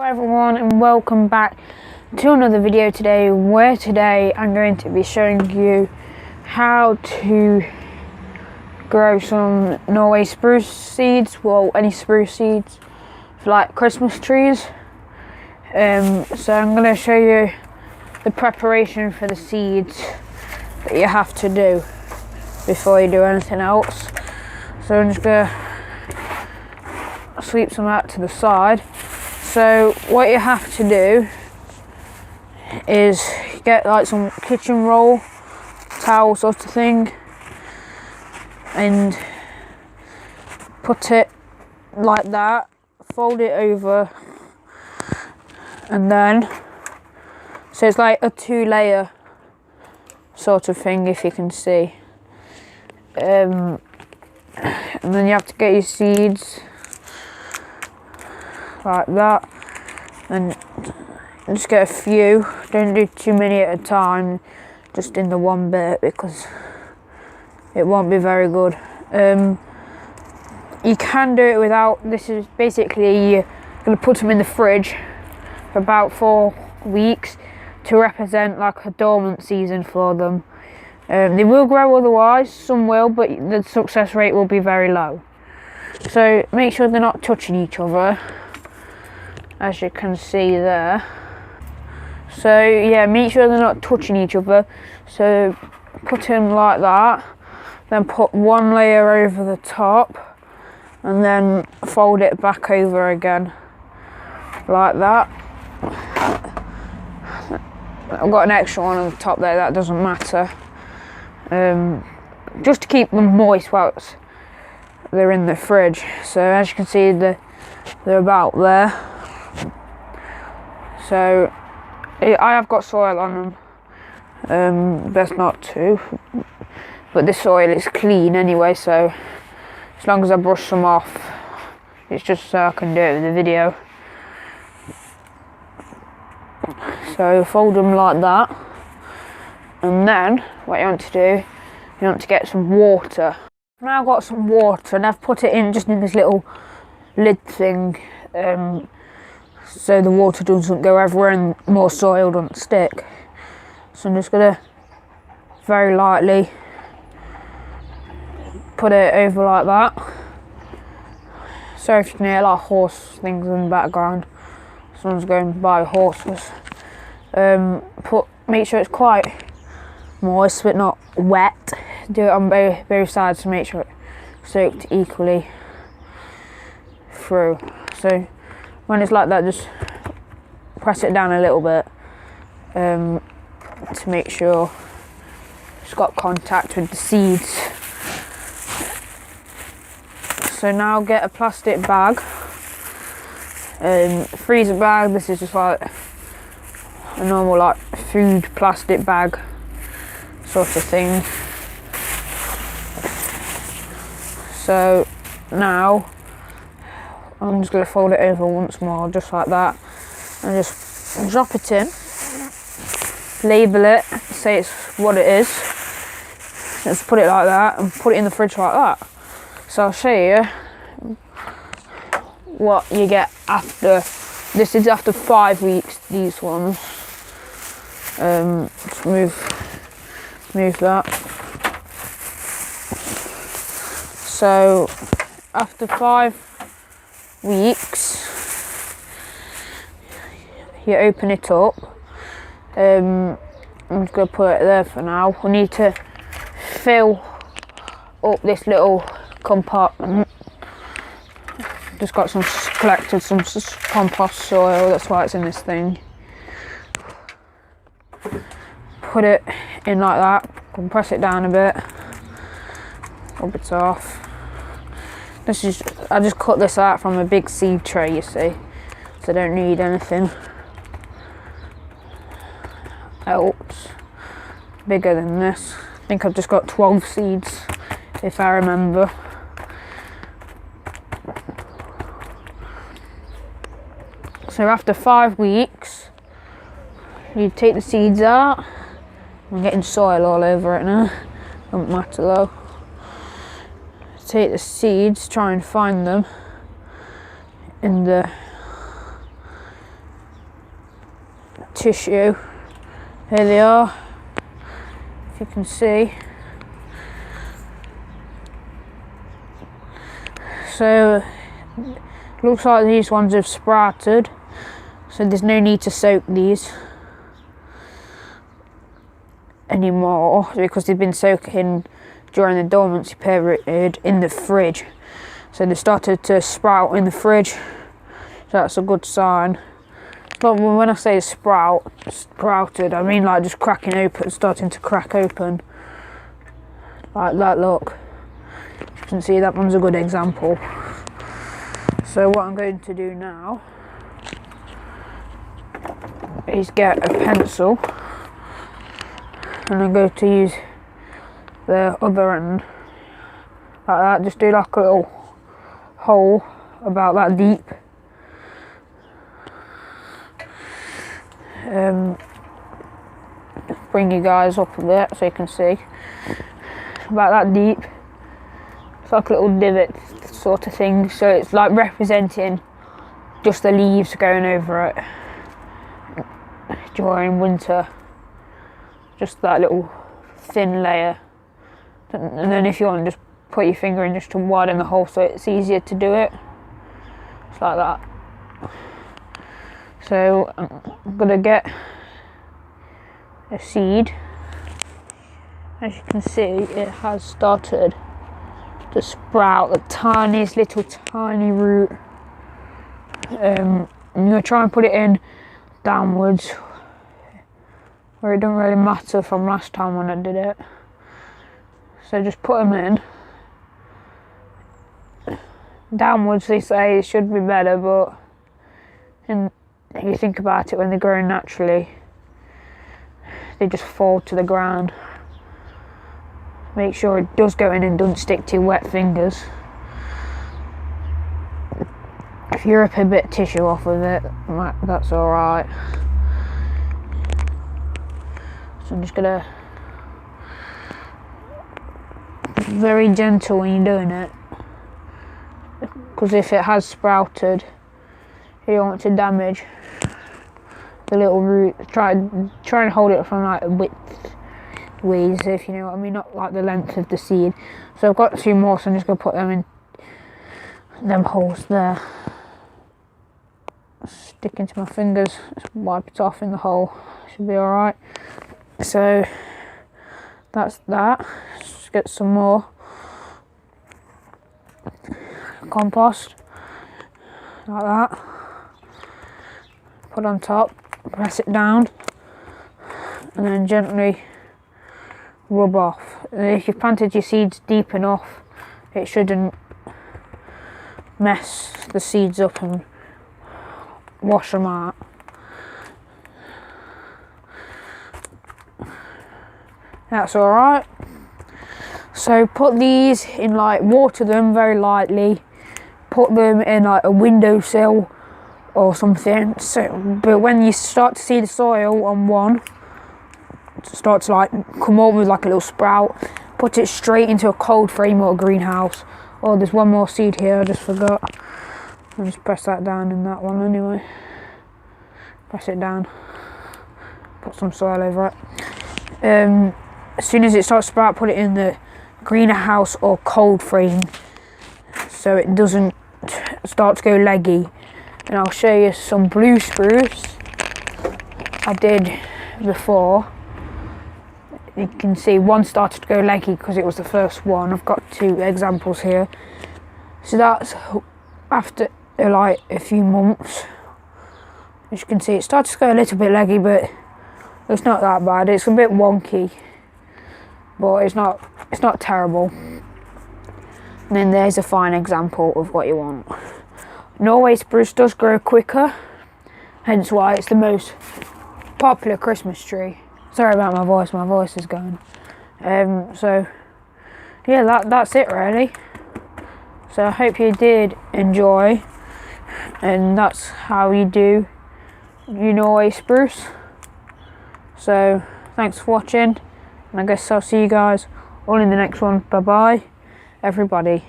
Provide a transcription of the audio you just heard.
Hello everyone and welcome back to another video today, where today I'm going to be showing you how to grow some Norway spruce seeds, well any spruce seeds for like Christmas trees. So I'm going to show you the preparation for the seeds that you have to do before you do anything else. So I'm just going to sweep some out to the side. So what you have to do is get like some kitchen roll, towel sort of thing, and put it like that, fold it over, and then, so it's like a 2-layer sort of thing, if you can see. And then you have to get your seeds like that, and just get a few. Don't do too many at a time, just in the one bit, because it won't be very good. You can do it without. This is basically, you're going to put them in the fridge for about 4 weeks to represent like a dormant season for them. They will grow otherwise, some will, but the success rate will be very low. So make sure they're not touching each other, as you can see there. So yeah, make sure they're not touching each other. So put them like that, then put 1 layer over the top, and then fold it back over again like that. I've got an extra one on the top there, that doesn't matter. Just to keep them moist whilst they're in the fridge. So as you can see, they're about there. So I have got soil on them, best not to, but this soil is clean anyway, so as long as I brush some off, it's just so I can do it with the video. So fold them like that, and then what you want to do, you want to get some water. Now I've got some water and I've put it in just in this little lid thing, so the water doesn't go everywhere and more soil doesn't stick. So I'm just going to very lightly put it over like that. Sorry if you can hear a lot of horse things in the background. Someone's going by horses. Make sure it's quite moist but not wet. Do it on both sides to make sure it's soaked equally through. So when it's like that, just press it down a little bit to make sure it's got contact with the seeds. So now get a plastic bag, freezer bag. This is just like a normal like food plastic bag sort of thing. So now I'm just going to fold it over once more, just like that, and just drop it in, label it, say it's what it is, just put it like that and put it in the fridge like that. So I'll show you what you get after. This is after 5 weeks, these ones. Just move that. So after 5 weeks, you open it up. I'm just going to put it there for now. We need to fill up this little compartment. Just got collected some compost soil, that's why it's in this thing. Put it in like that, compress it down a bit, rub it off. I just cut this out from a big seed tray, you see, so I don't need anything else bigger than this. I think I've just got 12 seeds, if I remember. So after 5 weeks, you take the seeds out. I'm getting soil all over it now, don't matter though. Take the seeds, try and find them in the tissue. Here they are, if you can see. So looks like these ones have sprouted, so there's no need to soak these anymore because they've been soaking during the dormancy period in the fridge. So they started to sprout in the fridge, so that's a good sign. But when I say sprouted, I mean like just cracking open, starting to crack open. Like that, look. You can see that one's a good example. So what I'm going to do now is get a pencil, and I'm going to use the other end like that. Just do like a little hole about that deep. Bring you guys up a bit so you can see. About that deep. It's like a little divot sort of thing, so it's like representing just the leaves going over it during winter. Just that little thin layer. And then if you want, just put your finger in just to widen the hole so it's easier to do it. It's like that. So I'm gonna get a seed. As you can see, it has started to sprout the tiniest little tiny root. I'm gonna try and put it in downwards, where it doesn't really matter from last time when I did it. So just put them in. Downwards, they say it should be better, but if you think about it, when they're growing naturally, they just fall to the ground. Make sure it does go in and doesn't stick to your wet fingers. If you rip a bit of tissue off of it, that's alright. So I'm just gonna be very gentle when you're doing it, because if it has sprouted, you don't want to damage the little root. Try and hold it from like a widthways, if you know what I mean, not like the length of the seed. So I've got 2 more, so I'm just gonna put them in them holes there. Stick into my fingers, just wipe it off in the hole. Should be alright. So that's that. Just get some more compost like that. Put on top, press it down, and then gently rub off. And if you've planted your seeds deep enough, it shouldn't mess the seeds up and wash them out. That's alright. So put these in, like, water them very lightly, put them in like a windowsill or something. So, but when you start to see the soil on one start to like come up with like a little sprout, put it straight into a cold frame or a greenhouse. Oh, there's one more seed here, I just forgot. I'll just press that down in that one anyway. Press it down, put some soil over it. As soon as it starts to sprout, put it in the greenhouse or cold frame so it doesn't start to go leggy. And I'll show you some blue spruce I did before. You can see one started to go leggy because it was the first one. I've got 2 examples here. So that's after like a few months. As you can see, it started to go a little bit leggy, but it's not that bad. It's a bit wonky, but it's not terrible. And then there's a fine example of what you want. Norway spruce does grow quicker, hence why it's the most popular Christmas tree. Sorry about my voice is going. So yeah, that's it really. So I hope you did enjoy, and that's how you do your Norway spruce. So thanks for watching, and I guess I'll see you guys all in the next one. Bye bye everybody.